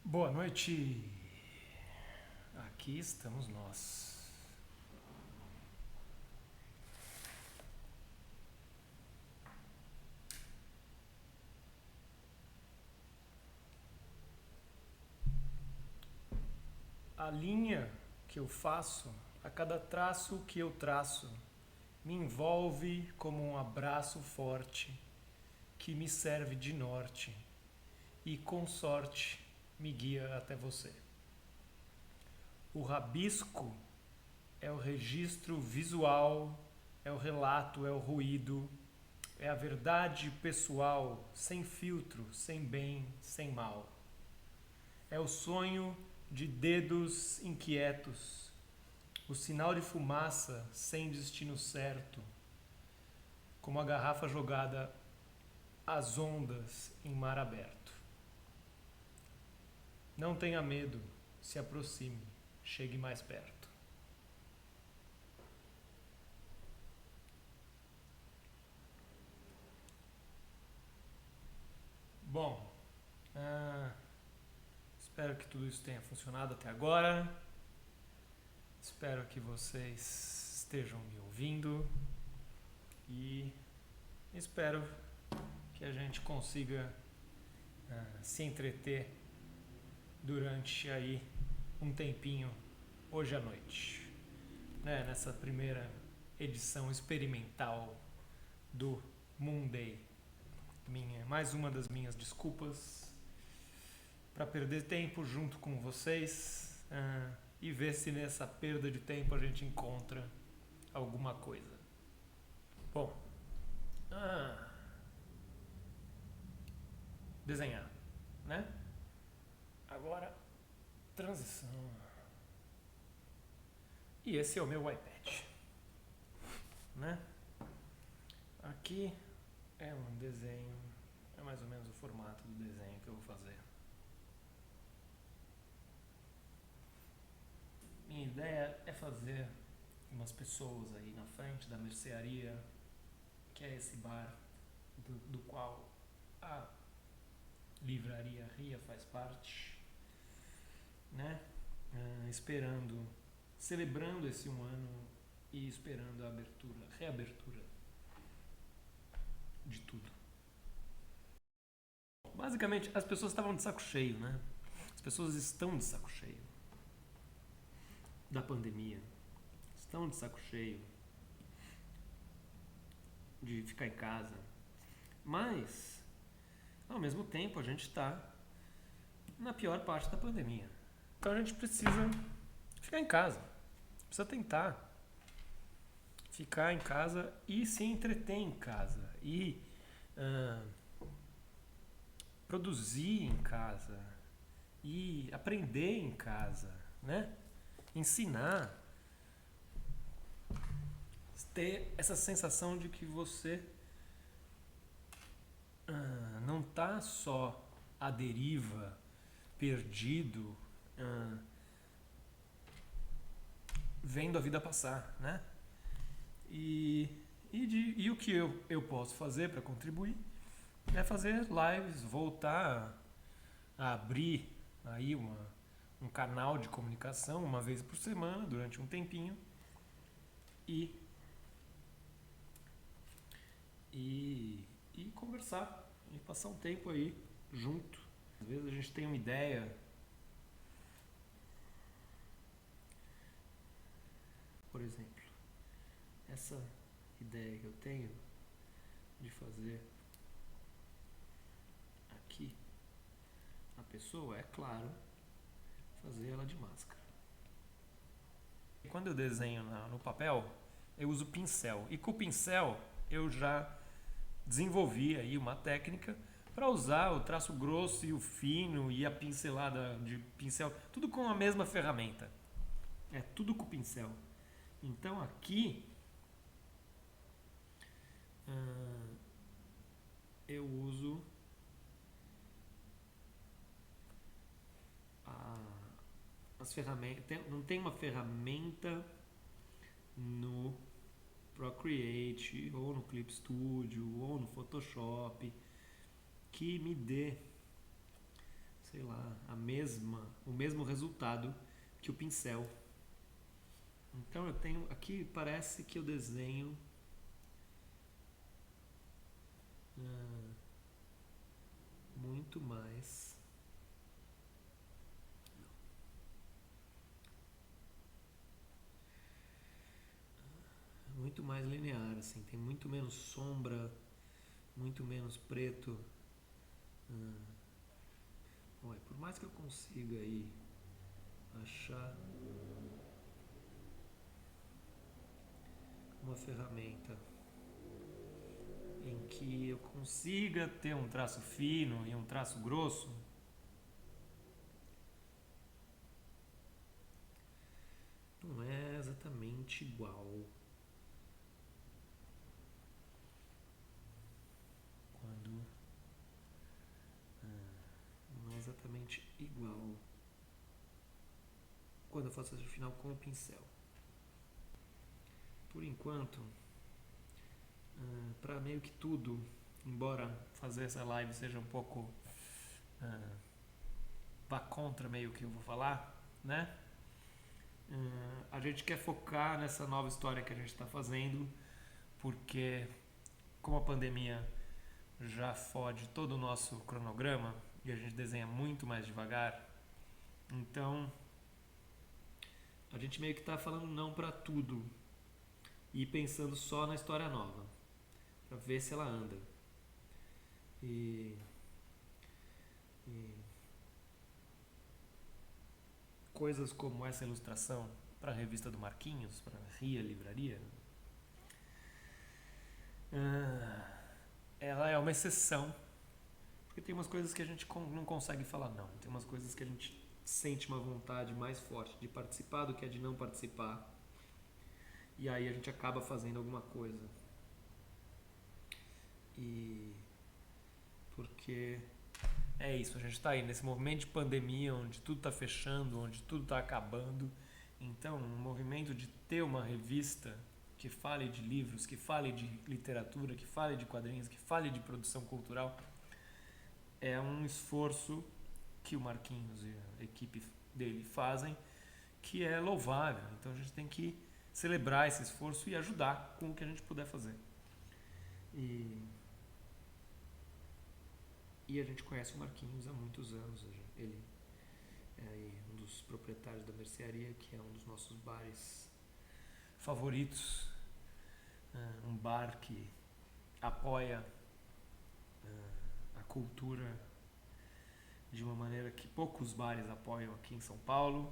Boa noite, aqui estamos nós. A linha que eu faço, a cada traço que eu traço, me envolve como um abraço forte que me serve de norte e, com sorte, me guia até você. O rabisco é o registro visual, é o relato, é o ruído, é a verdade pessoal, sem filtro, sem bem, sem mal. É o sonho de dedos inquietos, o sinal de fumaça sem destino certo, como a garrafa jogada às ondas em mar aberto. Não tenha medo, se aproxime, chegue mais perto. Bom, espero que tudo isso tenha funcionado até agora. Espero que vocês estejam me ouvindo e espero que a gente consiga se entreter durante aí um tempinho hoje à noite, né? Nessa primeira edição experimental do Monday. Mais uma das minhas desculpas para perder tempo junto com vocês e ver se nessa perda de tempo a gente encontra alguma coisa. Bom, desenhar, né? Agora, transição. E esse é o meu iPad, né? Aqui é um desenho, é mais ou menos o formato do desenho que eu vou fazer. Minha ideia é fazer umas pessoas aí na frente da mercearia, que é esse bar do qual a livraria Ria faz parte, né? Celebrando esse um ano e esperando a reabertura de tudo. Basicamente, as pessoas estavam de saco cheio, né? As pessoas estão de saco cheio da pandemia. Estão de saco cheio de ficar em casa. Mas, ao mesmo tempo, a gente está na pior parte da pandemia. Então a gente precisa ficar em casa. Precisa tentar ficar em casa e se entreter em casa. E produzir em casa. E aprender em casa, né? Ensinar. Ter essa sensação de que você não está só à deriva, perdido, vendo a vida passar, né? E o que eu posso fazer para contribuir é fazer lives, voltar a abrir aí um canal de comunicação uma vez por semana, durante um tempinho, e conversar, e passar um tempo aí junto. Às vezes a gente tem uma ideia, por exemplo, essa ideia que eu tenho de fazer aqui a pessoa, é claro, fazer ela de máscara. E quando eu desenho no papel, eu uso pincel. E com o pincel eu já desenvolvi aí uma técnica para usar o traço grosso e o fino e a pincelada de pincel, tudo com a mesma ferramenta. É tudo com o pincel. Então aqui eu uso as ferramentas. Não tem uma ferramenta no Procreate ou no Clip Studio ou no Photoshop que me dê, sei lá, o mesmo resultado que o pincel. Então eu tenho aqui, parece que eu desenho muito mais linear, assim, tem muito menos sombra, muito menos preto. Olha, por mais que eu consiga aí achar uma ferramenta em que eu consiga ter um traço fino e um traço grosso, não é exatamente igual. Não é exatamente igual quando eu faço esse final com o pincel. Por enquanto, para meio que tudo, embora fazer essa live seja um pouco vá contra meio que eu vou falar, né? A gente quer focar nessa nova história que a gente está fazendo, porque como a pandemia já fode todo o nosso cronograma e a gente desenha muito mais devagar, então a gente meio que está falando não para tudo e pensando só na história nova, para ver se ela anda. E coisas como essa ilustração para a revista do Marquinhos, para a Ria Livraria, ela é uma exceção, porque tem umas coisas que a gente não consegue falar não, tem umas coisas que a gente sente uma vontade mais forte de participar do que a de não participar, e aí a gente acaba fazendo alguma coisa. E porque é isso, a gente está aí nesse movimento de pandemia onde tudo está fechando, onde tudo está acabando. Então, um movimento de ter uma revista que fale de livros, que fale de literatura, que fale de quadrinhos, que fale de produção cultural, é um esforço que o Marquinhos e a equipe dele fazem, que é louvável. Então a gente tem que celebrar esse esforço e ajudar com o que a gente puder fazer. E a gente conhece o Marquinhos há muitos anos. Ele é um dos proprietários da Mercearia, que é um dos nossos bares favoritos. Um bar que apoia a cultura de uma maneira que poucos bares apoiam aqui em São Paulo.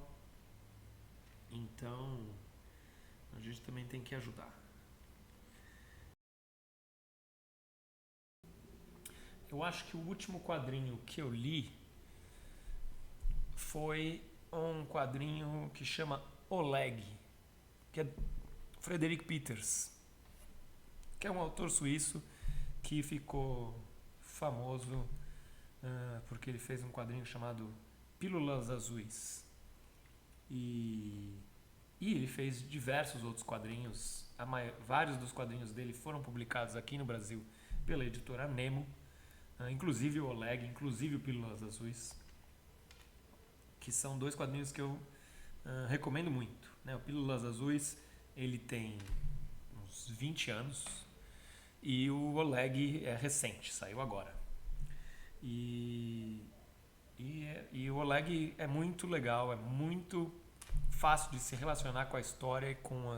Então, a gente também tem que ajudar. Eu acho que o último quadrinho que eu li foi um quadrinho que chama Oleg, que é Frederick Peters, que é um autor suíço que ficou famoso porque ele fez um quadrinho chamado Pílulas Azuis. E ele fez diversos outros quadrinhos. Vários dos quadrinhos dele foram publicados aqui no Brasil pela editora Nemo, inclusive o Oleg, inclusive o Pílulas Azuis, que são dois quadrinhos que eu recomendo muito. Né? O Pílulas Azuis ele tem uns 20 anos e o Oleg é recente, saiu agora. E o Oleg é muito legal, é muito fácil de se relacionar com a história e com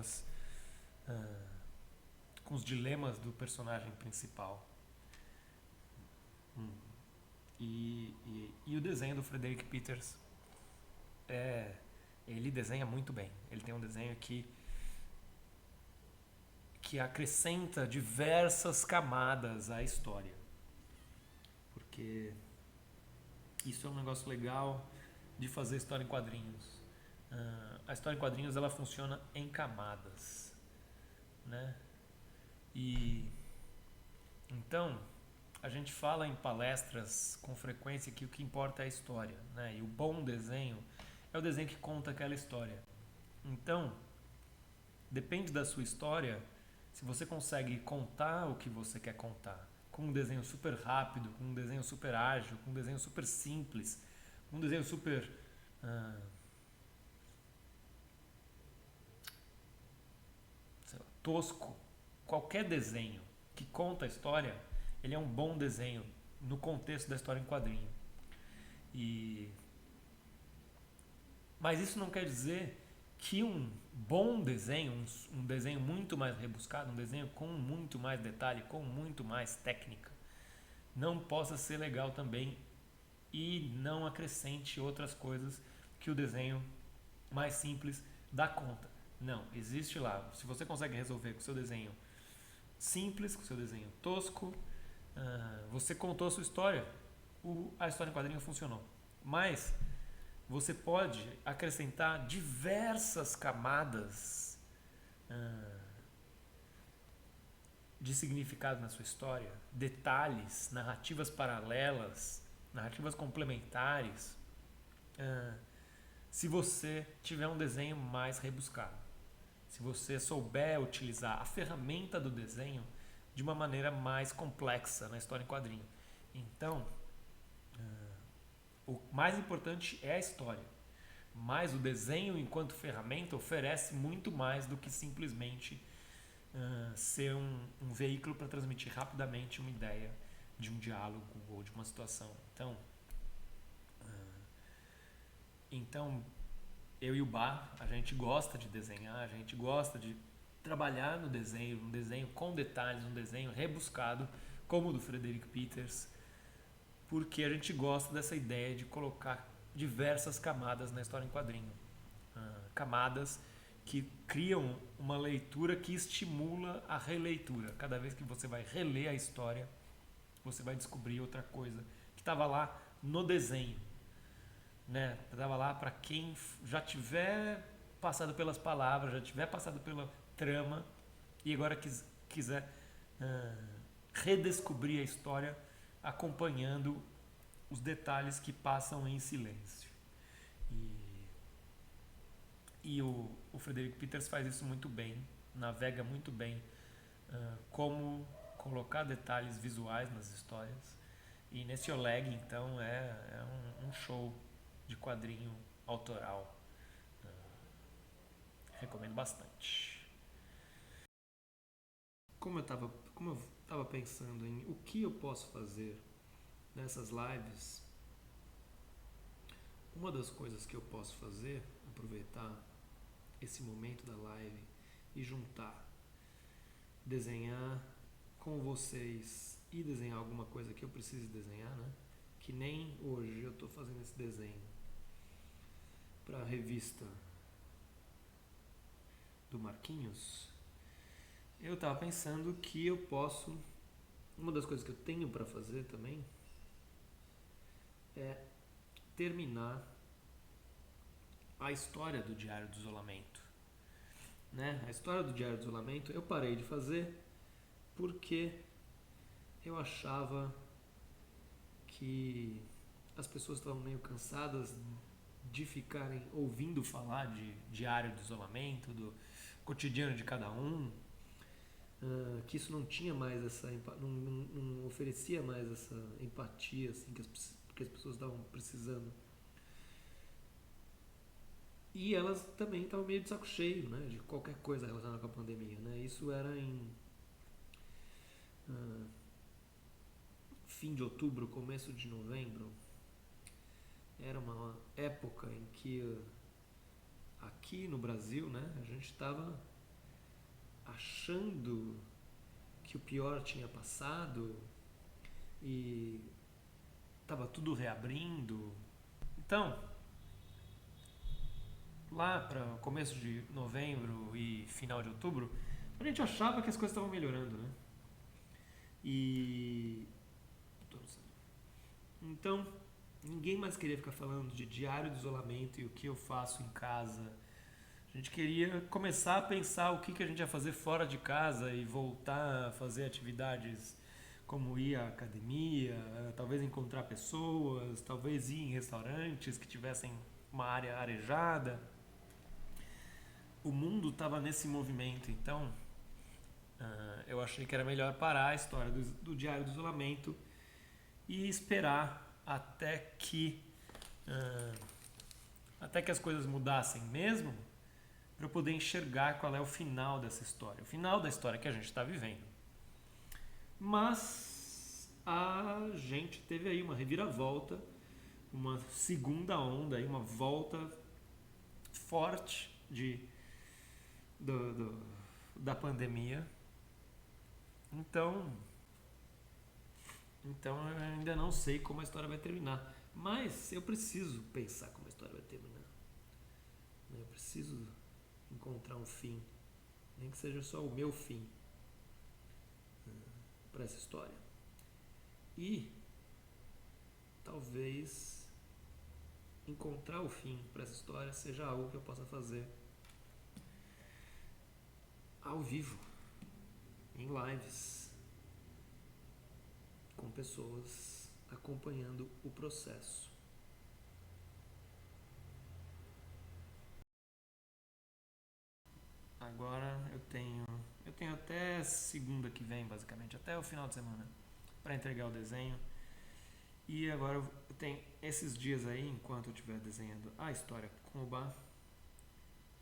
os dilemas do personagem principal. E o desenho do Frederick Peters ele desenha muito bem. Ele tem um desenho que acrescenta diversas camadas à história. porque isso é um negócio legal de fazer história em quadrinhos. A história em quadrinhos ela funciona em camadas, né? E então a gente fala em palestras com frequência que o que importa é a história, né? E o bom desenho é o desenho que conta aquela história. Então, depende da sua história, se você consegue contar o que você quer contar, com um desenho super rápido, com um desenho super ágil, com um desenho super simples, com um desenho super sei lá, tosco, qualquer desenho que conta a história, ele é um bom desenho no contexto da história em quadrinho. E mas isso não quer dizer que um bom desenho, um desenho muito mais rebuscado, um desenho com muito mais detalhe, com muito mais técnica, não possa ser legal também e não acrescente outras coisas que o desenho mais simples dá conta. Não, existe lá. Se você consegue resolver com o seu desenho simples, com o seu desenho tosco, você contou a sua história, a história em quadrinho funcionou. Mas você pode acrescentar diversas camadas de significado na sua história, detalhes, narrativas paralelas, narrativas complementares, se você tiver um desenho mais rebuscado. Se você souber utilizar a ferramenta do desenho de uma maneira mais complexa na história em quadrinho. Então, o mais importante é a história. Mas o desenho, enquanto ferramenta, oferece muito mais do que simplesmente ser um veículo para transmitir rapidamente uma ideia de um diálogo ou de uma situação. Então eu e o Bar, a gente gosta de desenhar, a gente gosta de trabalhar no desenho, um desenho com detalhes, um desenho rebuscado, como o do Frederick Peters, porque a gente gosta dessa ideia de colocar diversas camadas na história em quadrinho. Camadas que criam uma leitura que estimula a releitura. Cada vez que você vai reler a história, você vai descobrir outra coisa que estava lá no desenho, né? Estava lá para quem já tiver passado pelas palavras, já tiver passado pela trama e agora quiser redescobrir a história acompanhando os detalhes que passam em silêncio. E o Frederick Peters faz isso muito bem, navega muito bem como colocar detalhes visuais nas histórias. E nesse Oleg, então, é um show de quadrinho autoral. Recomendo bastante. Como eu estava pensando em o que eu posso fazer nessas lives, uma das coisas que eu posso fazer, aproveitar esse momento da live e juntar, desenhar com vocês e desenhar alguma coisa que eu precise desenhar, né? Que nem hoje eu estou fazendo esse desenho para a revista do Marquinhos. Eu estava pensando que eu posso, uma das coisas que eu tenho para fazer também é terminar a história do Diário do Isolamento, né? A história do Diário do Isolamento eu parei de fazer porque eu achava que as pessoas estavam meio cansadas de ficarem ouvindo falar de Diário do Isolamento, do cotidiano de cada um, que isso não tinha mais essa não oferecia mais essa empatia assim, que as pessoas estavam precisando. E elas também estavam meio de saco cheio, né, de qualquer coisa relacionada com a pandemia, né? Isso era em fim de outubro, começo de novembro. Era uma época em que aqui no Brasil, né, a gente estava achando que o pior tinha passado e estava tudo reabrindo. Então, lá para começo de novembro e final de outubro, a gente achava que as coisas estavam melhorando, né? E Então, ninguém mais queria ficar falando de diário de isolamento e o que eu faço em casa. A gente queria começar a pensar o que a gente ia fazer fora de casa e voltar a fazer atividades como ir à academia, talvez encontrar pessoas, talvez ir em restaurantes que tivessem uma área arejada. O mundo estava nesse movimento, então eu achei que era melhor parar a história do diário do isolamento e esperar até que as coisas mudassem mesmo, para eu poder enxergar qual é o final dessa história, o final da história que a gente está vivendo. Mas a gente teve aí uma reviravolta, uma segunda onda, aí, uma volta forte da pandemia. Então eu ainda não sei como a história vai terminar. Mas eu preciso pensar como a história vai terminar. Eu preciso encontrar um fim, nem que seja só o meu fim para essa história. E talvez encontrar o fim para essa história seja algo que eu possa fazer ao vivo, em lives, com pessoas acompanhando o processo. Agora eu tenho até segunda que vem, basicamente, até o final de semana, para entregar o desenho. E agora eu tenho esses dias aí, enquanto eu estiver desenhando a história com o Bar,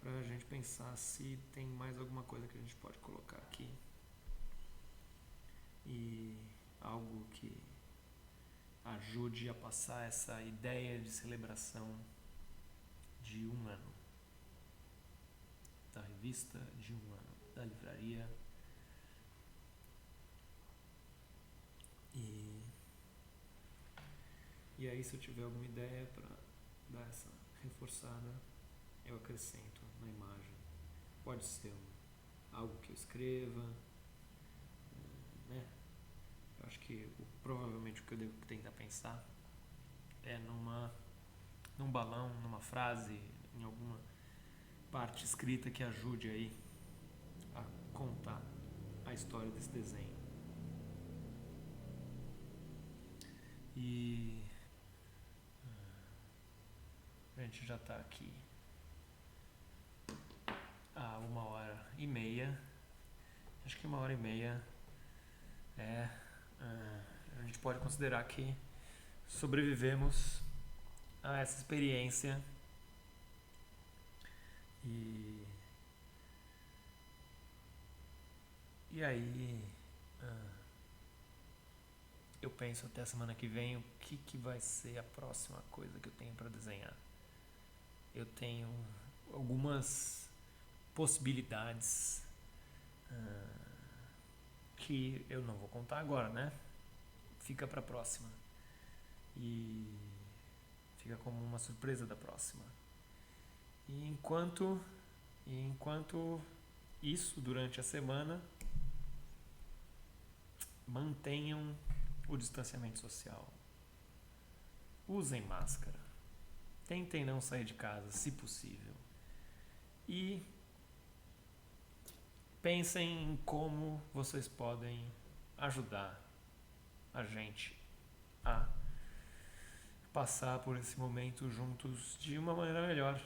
para a gente pensar se tem mais alguma coisa que a gente pode colocar aqui. E algo que ajude a passar essa ideia de celebração de um ano. Da revista de um ano, da livraria. E aí, se eu tiver alguma ideia para dar essa reforçada, eu acrescento na imagem. Pode ser algo que eu escreva, né? Eu acho que provavelmente o que eu devo tentar pensar é num balão, numa frase, em alguma parte escrita que ajude aí a contar a história desse desenho. E a gente já está aqui há 1h30. Acho que 1h30 a gente pode considerar que sobrevivemos a essa experiência. E aí eu penso até a semana que vem o que vai ser a próxima coisa que eu tenho para desenhar. Eu tenho algumas possibilidades que eu não vou contar agora, né? Fica para a próxima. E fica como uma surpresa da próxima. E enquanto isso, durante a semana, mantenham o distanciamento social. Usem máscara. Tentem não sair de casa, se possível. E pensem em como vocês podem ajudar a gente a passar por esse momento juntos de uma maneira melhor,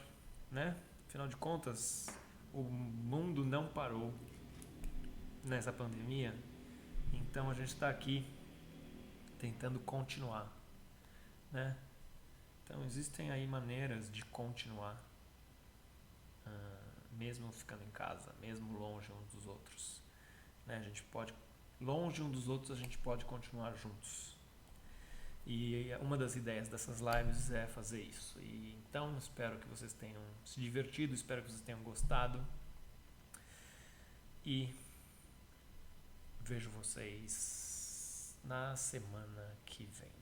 né? Afinal de contas, o mundo não parou nessa pandemia, então a gente está aqui tentando continuar, né? Então existem aí maneiras de continuar, mesmo ficando em casa, mesmo longe uns dos outros, né? A gente pode, longe um dos outros, a gente pode continuar juntos. E uma das ideias dessas lives é fazer isso. E então espero que vocês tenham se divertido, espero que vocês tenham gostado. E vejo vocês na semana que vem.